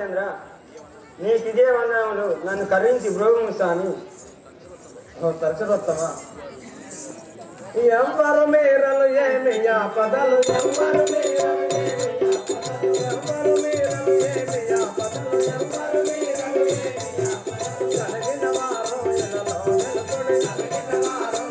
రామచంద్ర, నీకిదే వందనములు, నన్ను కరుణించి బ్రోగుము స్వామి. తరచుదొత్తమా ఎంవరు మీరలు ఏమి పదలు ఎంవరు మీరలు ఎంవరు మీరలు ఏమి పదలు ఎంవరు మీరలు కలిగిన వారు ఎలలో వెలుతుడి కలిగిన వారు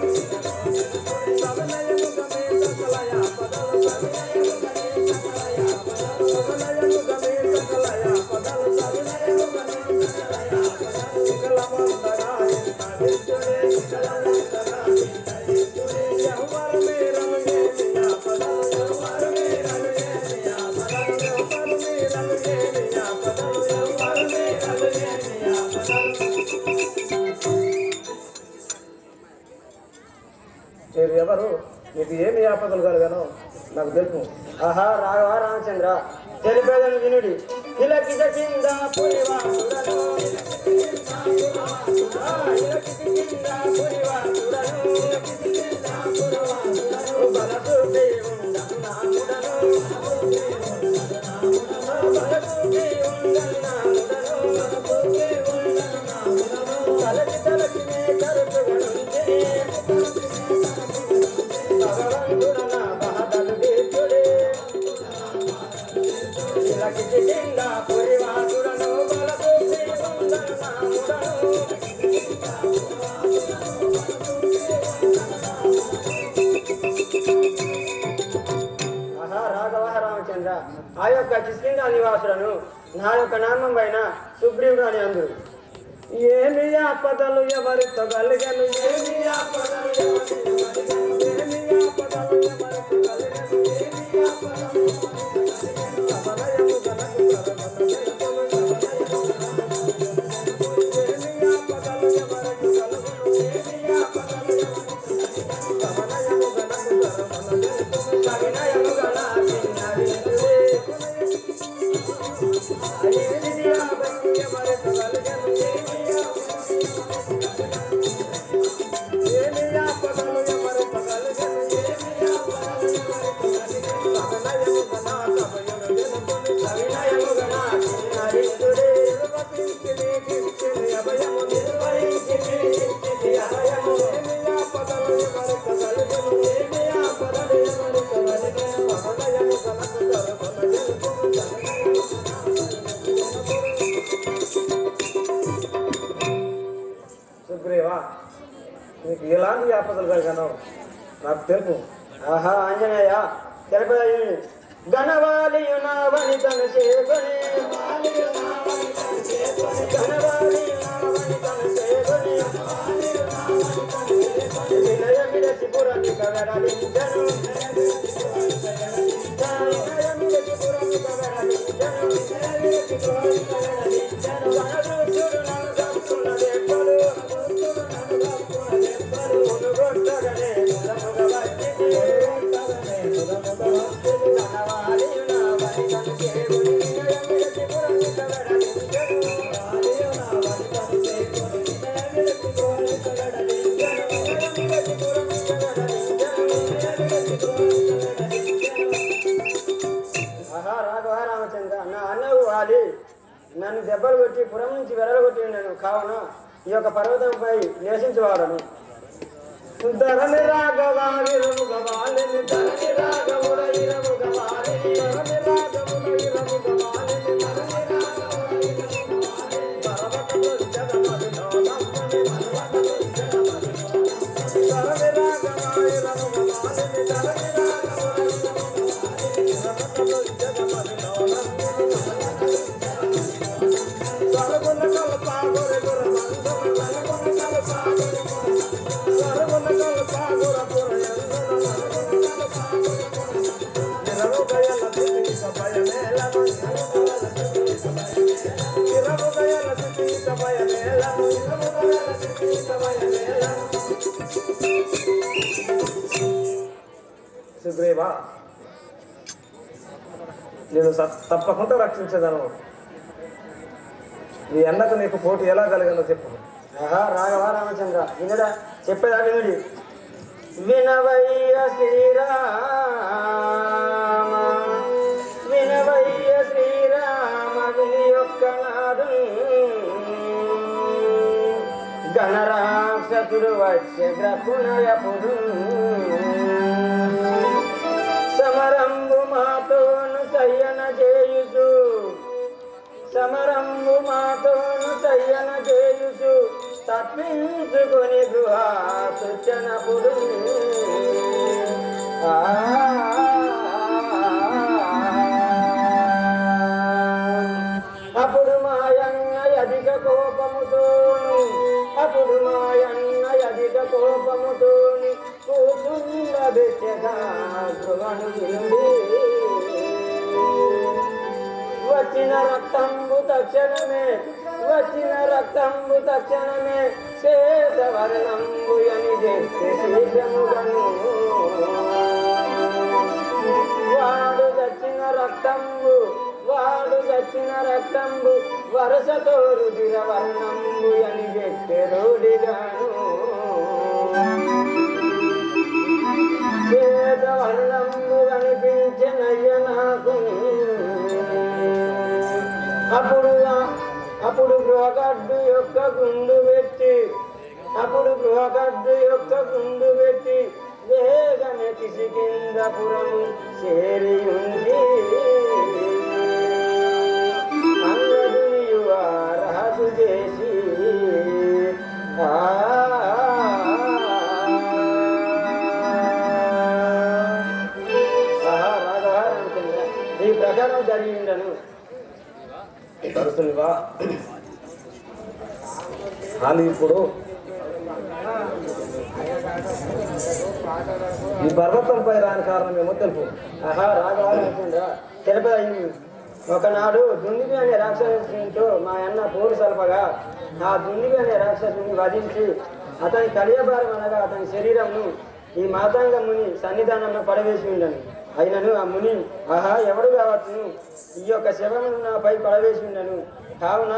సవనయముగ మీ సకలయ పదలు సవనయముగ మీ సకలయ పదలు సవనయముగ మీ సకలయ పదలు సవనయముగ మీ సకలయ పదలు కులమందగా ఇంతడితుడే కులమందగా ఇంతడితుడే ఎవరు మీరలు ఏమి పదలు ఎవరు మీరలు ఏమి పదలు ఎవరు మీరలు ఏమి పదలు ఎవరు మీరలు ఏమి పదలు ఎవరు నీకు ఏమి ఆపదలు కలగానో నాకు తెలుపు. ఆహా రాఘవ రామచంద్ర, తెలిపేదని వినుడి. కిలకిట కింద పురివాసుడను, బలసూపి ఉండన్నాముడను, బలసూపి ఉండన్నాముడను, తలకి తలకి నే కరుపుగనుంటే భగవంతుడన బాధలు తీర్చుడే. కిలకిట కింద పురివాసుడను, బలసూపి ఉండన్నాముడను. ఆహా రాఘవ రామచంద్ర, ఆ యొక్క కిష్కింద నివాసులను నా యొక్క నామం పైన సుగ్రీవుడు అని అందరు. ఏమి ఆపదలు ఎవరితో కలిగను ఏమి ఆపదలు ఎవరితో కలిగను ఏమి ఆపదలు ఎవరితో కలిగను ఏమి ఆపదలు సమలయము గనకు కరమన వెలుగును ఏమి ఆపదలు ఎవరితో కలుగును ఏమి ఆపదలు సమలయము గనకు కరమన వెలుగును సవినయము గల చిన్నవిందుడే. ఏమి ఆపదలు ఎవరితో కలిగను ఏమి ఆపదలు ఎవరితో కలిగను ఏమి ఆపదలు ఎవరితో కలిగను సమలయము గన సభయుడు వెలుగును సవినయము గల చిన్నవిందుడే. నిర్వహించి నీకించిని అభయము నిర్వహించి నీకించిని అభయము ఏమి ఆపదలు ఎవరితో కలిగను ఏమి ఆపదలు ఎవరితో కలిగను సమలయము గనకు కరమన వెలుగును సుగ్రీవా నీకు ఎలాంటి ఆపదలు కలిగానో నాకు తెలుపు. ఆహా ఆంజనేయ, తెలిపేది గణవాలియు నా వనితను చేకొని, గణవాలియు నా వనితను చేకొని, వినయ విరచి పురమిక వెడలించెను, వనదూతుడు నన్ను తప్పున్నదెప్పుడు, కొనుగొట్టగనే కులముగ వచ్చింది. గణవాలియు నా వనితను చేకొని, వినయ విరచి పురమిక వెడలించెను, ఆహా రాఘవ రామచంద్ర, నా అన్నవు వాలి నన్ను దెబ్బలు కొట్టి పురం నుంచి వెడలగొట్టి నేను కావున ఈ యొక్క పర్వతంపై నివసించేవాడను. ధరణి రాఘవ విరముగ వాలిని ధరణి రాఘవుల ఇరముగ వాలిని ధరణి రాఘవుల ఇరముగ వాలిని ధరణి రాఘవుల ఇరముగ వాలిని పర్వతము జగమదిలో నమ్మని పర్వతము జగమదిలో ధరణి రాఘవ ఇరముగ వాలిని ధరణి రాఘవుల ఇరముగ వాలిని పర్వతము జగమదిలో నమ్మని సరుగుల కల్పా గురి గుర మందము సరుగుల కల్పా గురి సరుగుల కల్పా గుర పుర యందున సరుగుల కల్పా గురి పుర నిరముగయల దివి సభయమేలను నిరముగయల దివి సభయమేలను నిరముగయల దివి సభయమేలను నిరముగయల దివి సభయమేలను. సుగ్రీవా నేను తప్పకుండా రక్షించదను. ఈ అన్నకు నీకు పోటీ ఎలా కలిగిందో చెప్పు. ఆహా రాఘవ రామచంద్ర, వినడా చెప్పేదా వినుడి. వినవయ్య శ్రీరామ, వినవయ్య శ్రీరామ, విని యొక్క గణరాక్షసుడు వచ్చే గ్రహునయపుడు సమరంబు మాతోను సయ్యన చేయుచు సమరంబు మాతోను సయ్యన చేయుచు తప్పించుకొని గృహ సూచనపుడు అప్పుడు మాయన్న అధిక కోపముతోను అప్పుడు మాయన్న అధిక కోపముతోని కూర్చుండబెట్టగా ధ్రువను వచ్చిన రక్తంబు తక్షణమే వచ్చిన రక్తంబు తక్షణమే శేషవర్ణంబు అని చేస్తే శీఘ్రముగను వాడు చచ్చిన రక్తంబు వరసతో రుధిర వర్ణంబు అని చెప్పే రోడిగాను చేత వర్ణంబు కనిపించినయ్య నాకు అప్పుడు గృహగడ్డు యొక్క గుండు పెట్టి వేగమే కిసికిందపురము చేరి ఉంది అంగదునియు రహసు చేసి ఈ ప్రకారం జరిగిందను దర్శనివా కానీ ఇప్పుడు ఈ పర్వతంపై రాని కారణం ఏమో తెలుపు. రాఘవాలనుకుంటా తెలిపదయ్యింది. ఒకనాడు దుందిబి అనే రాక్షసునితో మా అన్న పోరు సల్పగా ఆ దుందిబి అనే రాక్షసుని వధించి అతని కలియభారం అనగా అతని శరీరంను ఈ మాతాంగ ముని సన్నిధానంలో పడవేసి ఉండను. అయినను ఆ ముని ఎవడు కావచ్చును ఈ యొక్క శవమును నాపై పడవేసి ఉండను. కావున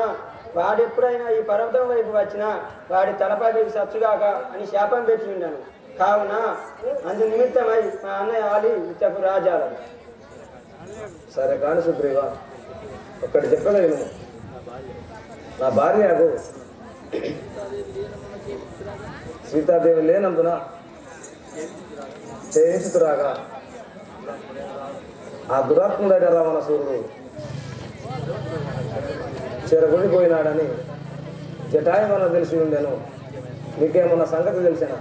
వాడెప్పుడైనా ఈ పర్వతం వైపు వచ్చినా వాడి తలపైకి సచ్చుగాక అని శాపం పెట్టి ఉండను. కావున అందు నిమిత్తమై మా అన్నయ్య ఆలి ఇతకు రాజాల. సరే కాని సుగ్రీవ, ఒక్కటి చెప్పగలను. నా భార్యకు సీతాదేవి లేనందున చేయించుతురాగా ఆ దురాత్ముడైన రావణాసురుడు చెరగొడిపోయినాడని జటాయమన్న తెలిసి ఉండేను. మీకేమన్నా సంగతి తెలిసిన?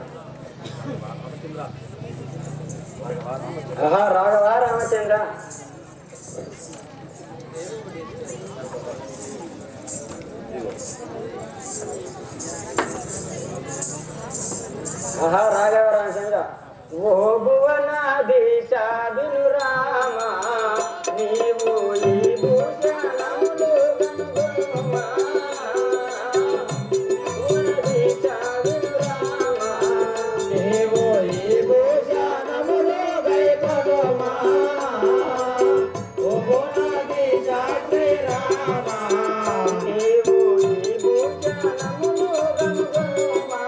రాఘవా రామచంద్ర, రాఘవ రామచంద్ర, ఓ భువనాధీశ విను రామ, నీవు ఈ భూషణములు కనుగొనుమా. భువనాధీశ విను రామ, నీవు ఈ భూషణములు గైకొనుమా. ఓ భువనాధీశ శ్రీరామ, నీవు ఈ భూషణములు కనుగొనుమా.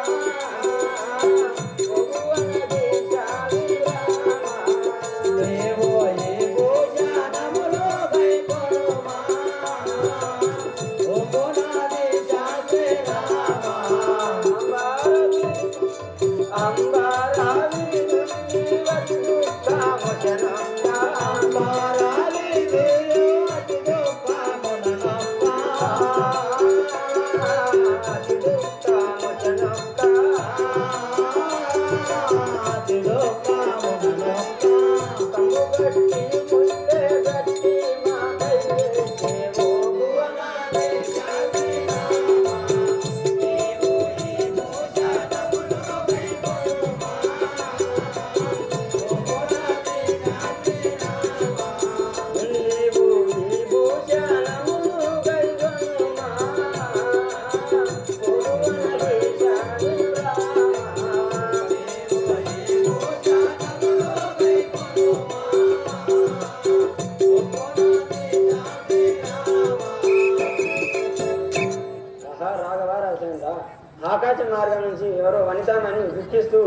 ఆకాశ మార్గం నుంచి ఎవరో వనితామని దుఃఖిస్తూ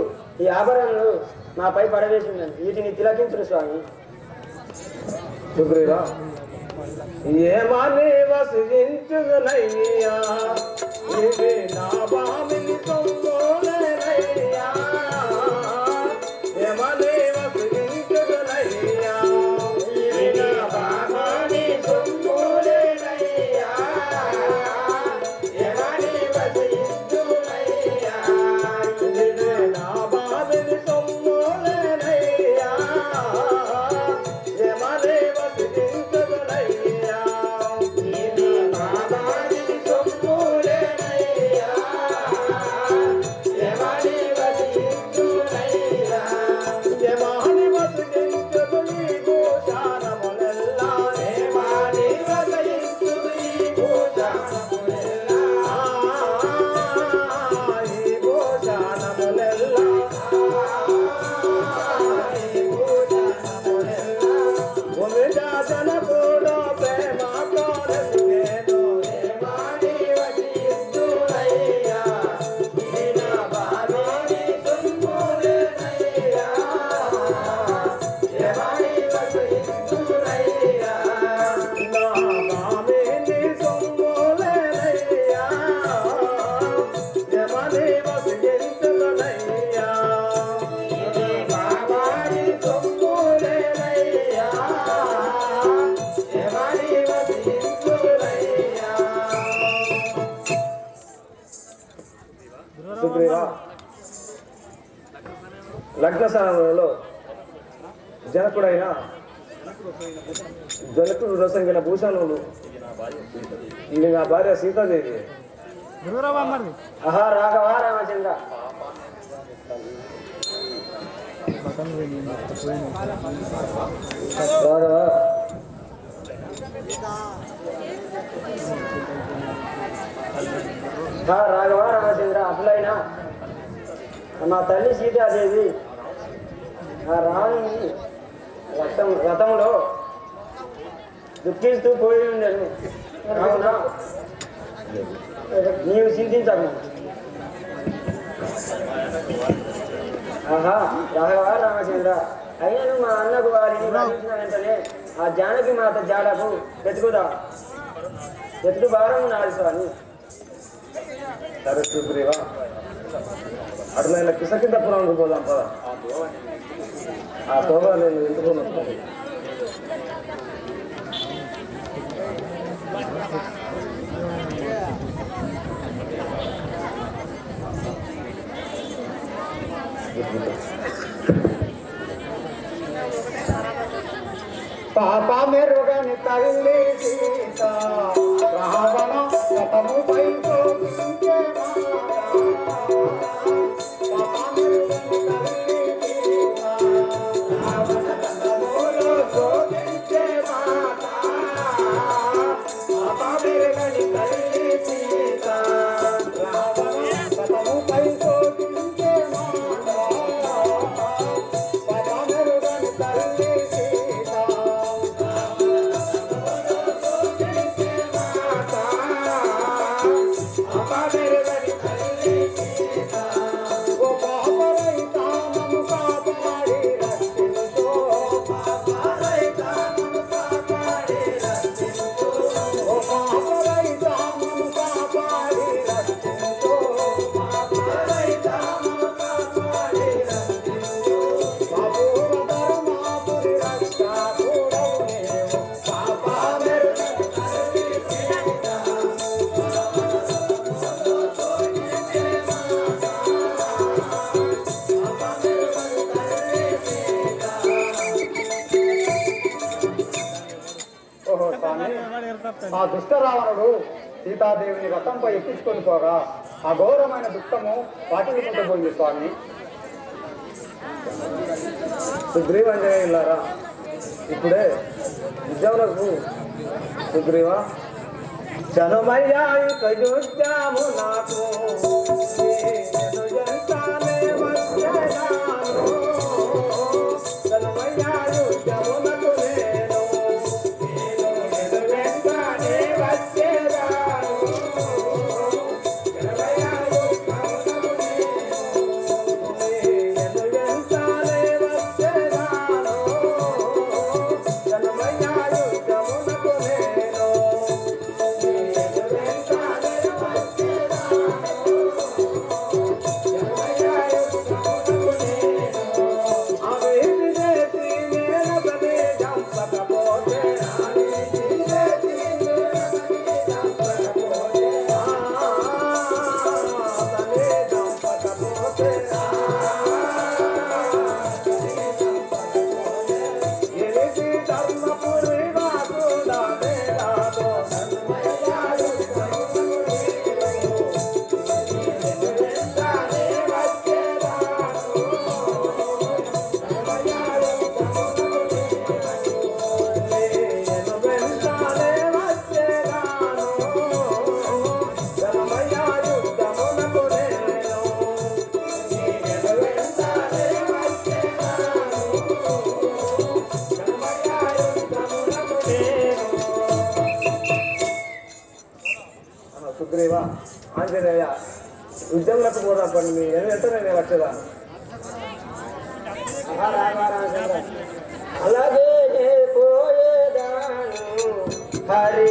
ఈ ఆభరణలు నాపై పడవేసి ఉన్నాను. వీటిని తిలకించుడు స్వామి. సుగ్రీవా, ఏమని వసించునయ్యా, ఇవి నా బామిని లగ్న స్థానంలో జనకుడైన రసంగిన భూషణుడు ఇది నా భార్య సీతాదేవి. ఆహా రాఘవ రామచంద్ర రాఘవ రాఘవ రామచంద్ర అసలైన మా తల్లి సీతాదేవి ఆ రాముని రథంలో దుఃఖిస్తూ పోయి ఉండను. కావున నీవు చింతించకు. ఆహా రాఘవ రామచంద్ర అయినను మా అన్నకు వారిని వరించిన వెంటనే ఆ జానకి మాత జాడకు వెతుకు భారం నాడు స్వామి. సరే సుగ్రీవ, అట్లా కిసకిందపురంకు పోదాం పద. ఆ తోవ నేను ఎందుకున్నాను. పాప మెరుగని తల్లి సీత రావణ రథముపై శోభించే పాప మెరుగని తల్లి సీత రావణ రథములో శోభించే మాట. పాప మెరుగని తల్లి సీత రావణ రథముపై శోభించే మాట. పాప మెరుగని తల్లి ఆ దుష్ట రావణుడు సీతాదేవిని రథంపై ఎక్కించుకొని పోగా ఆ ఘోరమైన దుఃఖము వాటిల్లుకుంటూ పోయింది స్వామి. సుగ్రీవంజయులారా, ఇప్పుడే విద్యములకు సుగ్రీవ జనమయ్యాయు కయుద్ధాము నాకు జనమయ్యాయు జమునకు నేను సుగ్రీవ ఆంజనేయ ఉద్యములకు పోదాం పని మీ వెంటనే నేను వచ్చేదాన్ని. అలాగే పోయేదాను హరి